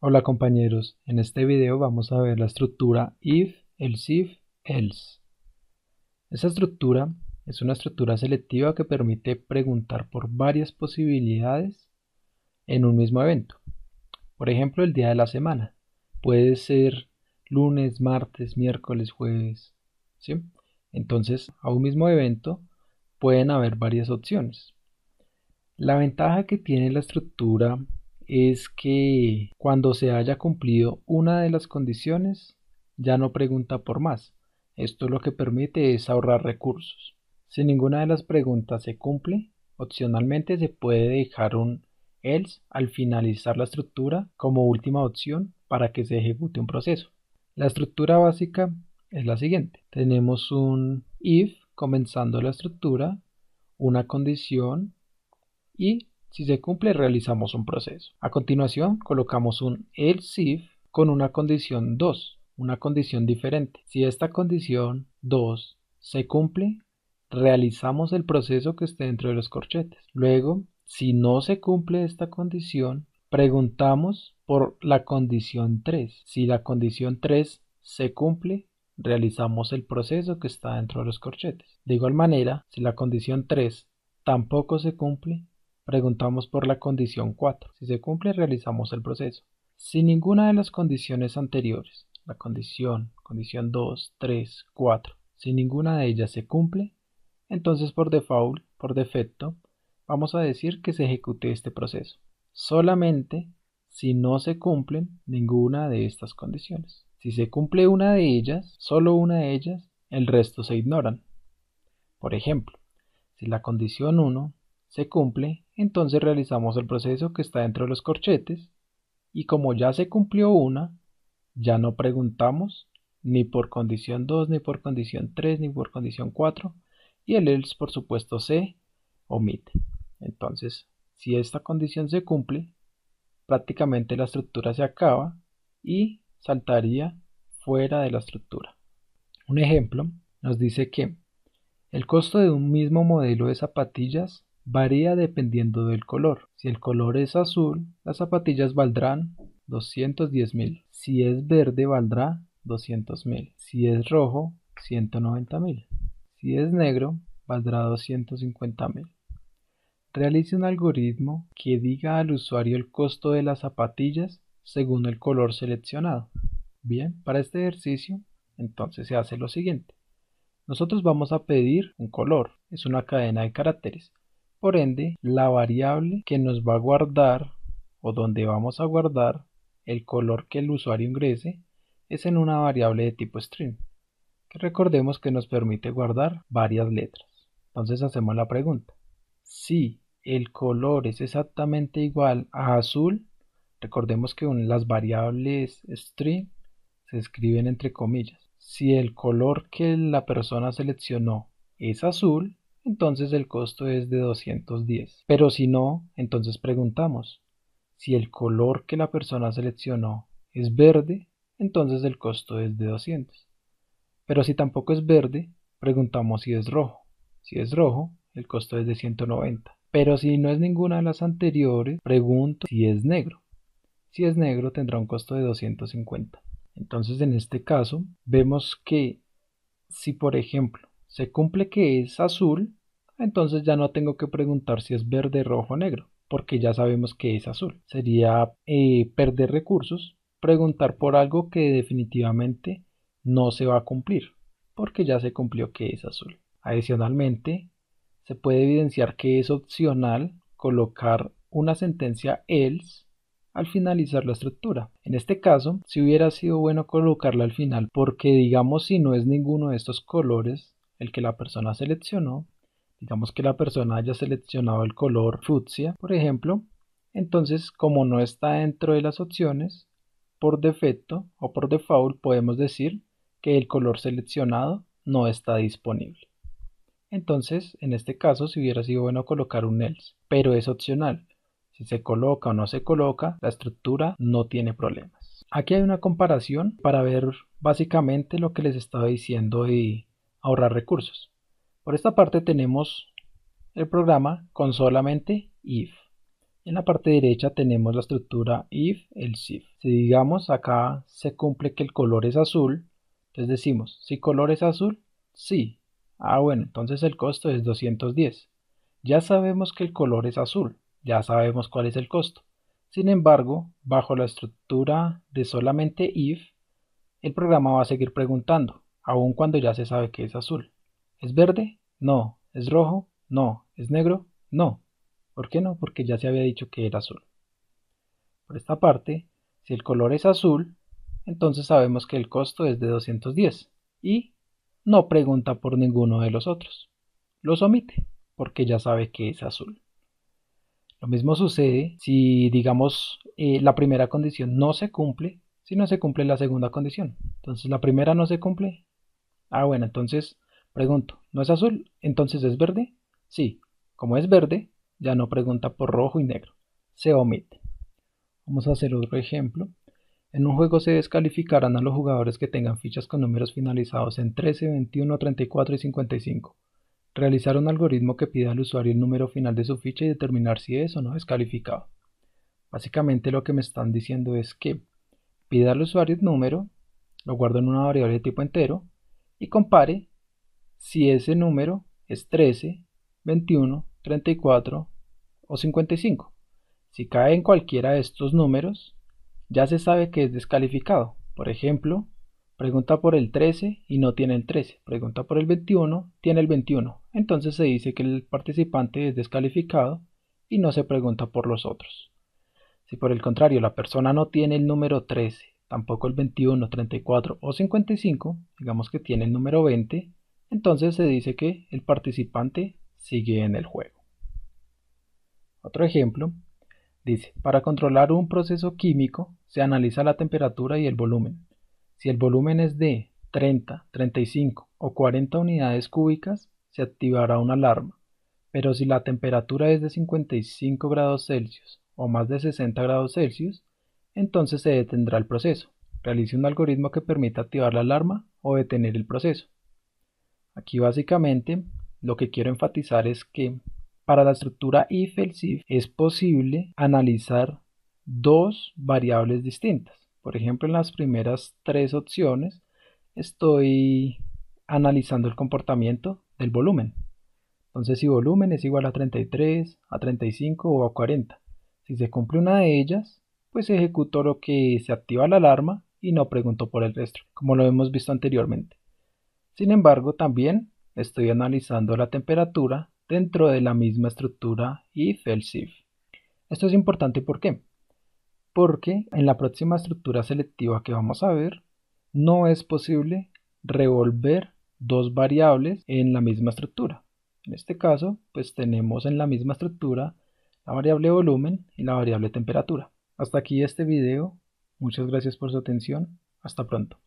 Hola compañeros, en este video vamos a ver la estructura if, else, else. Esta estructura es una estructura selectiva que permite preguntar por varias posibilidades en un mismo evento. Por ejemplo, el día de la semana. Puede ser lunes, martes, miércoles, jueves, ¿sí? Entonces, a un mismo evento pueden haber varias opciones. La ventaja que tiene la estructura es que cuando se haya cumplido una de las condiciones, ya no pregunta por más. Esto lo que permite es ahorrar recursos. Si ninguna de las preguntas se cumple, opcionalmente se puede dejar un else al finalizar la estructura como última opción para que se ejecute un proceso. La estructura básica es la siguiente. Tenemos un if comenzando la estructura, una condición, y si se cumple realizamos un proceso. A continuación colocamos un else if con una condición 2, una condición diferente. Si esta condición 2 se cumple, realizamos el proceso que esté dentro de los corchetes. Luego, si no se cumple esta condición, preguntamos por la condición 3. Si la condición 3 se cumple, realizamos el proceso que está dentro de los corchetes. De igual manera, si la condición 3 tampoco se cumple, preguntamos por la condición 4. Si se cumple, realizamos el proceso. Si ninguna de las condiciones anteriores, la condición 2, 3, 4, si ninguna de ellas se cumple, entonces por default, por defecto, vamos a decir que se ejecute este proceso. Solamente si no se cumplen ninguna de estas condiciones. Si se cumple una de ellas, solo una de ellas, el resto se ignoran. Por ejemplo, si la condición 1 se cumple, entonces realizamos el proceso que está dentro de los corchetes y como ya se cumplió una, ya no preguntamos ni por condición 2, ni por condición 3, ni por condición 4 y el else por supuesto se omite. Entonces, si esta condición se cumple, prácticamente la estructura se acaba y saltaría fuera de la estructura. Un ejemplo nos dice que el costo de un mismo modelo de zapatillas varía dependiendo del color. Si el color es azul, las zapatillas valdrán 210.000. Si es verde, valdrá 200.000. Si es rojo, 190.000. Si es negro, valdrá 250.000. Realice un algoritmo que diga al usuario el costo de las zapatillas según el color seleccionado. Bien, para este ejercicio, entonces se hace lo siguiente. Nosotros vamos a pedir un color, es una cadena de caracteres. Por ende, la variable que nos va a guardar o donde vamos a guardar el color que el usuario ingrese es en una variable de tipo string, que recordemos que nos permite guardar varias letras. Entonces hacemos la pregunta. Si el color es exactamente igual a azul, recordemos que las variables string se escriben entre comillas. Si el color que la persona seleccionó es azul, entonces el costo es de 210. Pero si no, entonces preguntamos. Si el color que la persona seleccionó es verde, entonces el costo es de 200. Pero si tampoco es verde, preguntamos si es rojo. Si es rojo, el costo es de 190. Pero si no es ninguna de las anteriores, pregunto si es negro. Si es negro, tendrá un costo de 250. Entonces, en este caso, vemos que si, por ejemplo, se cumple que es azul, entonces ya no tengo que preguntar si es verde, rojo o negro, porque ya sabemos que es azul. Sería perder recursos, preguntar por algo que definitivamente no se va a cumplir, porque ya se cumplió que es azul. Adicionalmente, se puede evidenciar que es opcional colocar una sentencia else al finalizar la estructura. En este caso, si hubiera sido bueno colocarla al final, porque digamos si no es ninguno de estos colores el que la persona seleccionó, digamos que la persona haya seleccionado el color fucsia, por ejemplo, entonces como no está dentro de las opciones, por defecto o por default podemos decir que el color seleccionado no está disponible. Entonces, en este caso, si hubiera sido bueno colocar un else, pero es opcional. Si se coloca o no se coloca, la estructura no tiene problemas. Aquí hay una comparación para ver básicamente lo que les estaba diciendo de ahorrar recursos. Por esta parte tenemos el programa con solamente if. En la parte derecha tenemos la estructura if, else if. Si digamos acá se cumple que el color es azul, entonces decimos, si color es azul, sí. Bueno, entonces el costo es 210. Ya sabemos que el color es azul, ya sabemos cuál es el costo. Sin embargo, bajo la estructura de solamente if, el programa va a seguir preguntando, aun cuando ya se sabe que es azul. ¿Es verde? No. ¿Es rojo? No. ¿Es negro? No. ¿Por qué no? Porque ya se había dicho que era azul. Por esta parte, si el color es azul, entonces sabemos que el costo es de 210 y no pregunta por ninguno de los otros. Los omite porque ya sabe que es azul. Lo mismo sucede si, digamos, la primera condición no se cumple, si no se cumple la segunda condición. Entonces la primera no se cumple. Bueno, entonces pregunto, ¿no es azul? ¿Entonces es verde? Sí, como es verde, ya no pregunta por rojo y negro. Se omite. Vamos a hacer otro ejemplo. En un juego se descalificarán a los jugadores que tengan fichas con números finalizados en 13, 21, 34 y 55. Realizar un algoritmo que pida al usuario el número final de su ficha y determinar si es o no descalificado. Básicamente lo que me están diciendo es que pida al usuario el número, lo guardo en una variable de tipo entero y compare si ese número es 13, 21, 34 o 55. Si cae en cualquiera de estos números, ya se sabe que es descalificado. Por ejemplo, pregunta por el 13 y no tiene el 13. Pregunta por el 21, tiene el 21. Entonces se dice que el participante es descalificado y no se pregunta por los otros. Si por el contrario la persona no tiene el número 13, tampoco el 21, 34 o 55, digamos que tiene el número 20, entonces se dice que el participante sigue en el juego. Otro ejemplo dice, para controlar un proceso químico se analiza la temperatura y el volumen. Si el volumen es de 30, 35 o 40 unidades cúbicas, se activará una alarma. Pero si la temperatura es de 55 grados Celsius o más de 60 grados Celsius, entonces se detendrá el proceso. Realice un algoritmo que permita activar la alarma o detener el proceso. Aquí básicamente lo que quiero enfatizar es que para la estructura if-else-if es posible analizar dos variables distintas. Por ejemplo, en las primeras tres opciones estoy analizando el comportamiento del volumen. Entonces, si volumen es igual a 33, a 35 o a 40. Si se cumple una de ellas, pues ejecuto lo que se activa la alarma y no pregunto por el resto, como lo hemos visto anteriormente. Sin embargo, también estoy analizando la temperatura dentro de la misma estructura if-else-if. Esto es importante, ¿por qué? Porque en la próxima estructura selectiva que vamos a ver, no es posible revolver dos variables en la misma estructura. En este caso, pues tenemos en la misma estructura la variable volumen y la variable temperatura. Hasta aquí este video. Muchas gracias por su atención. Hasta pronto.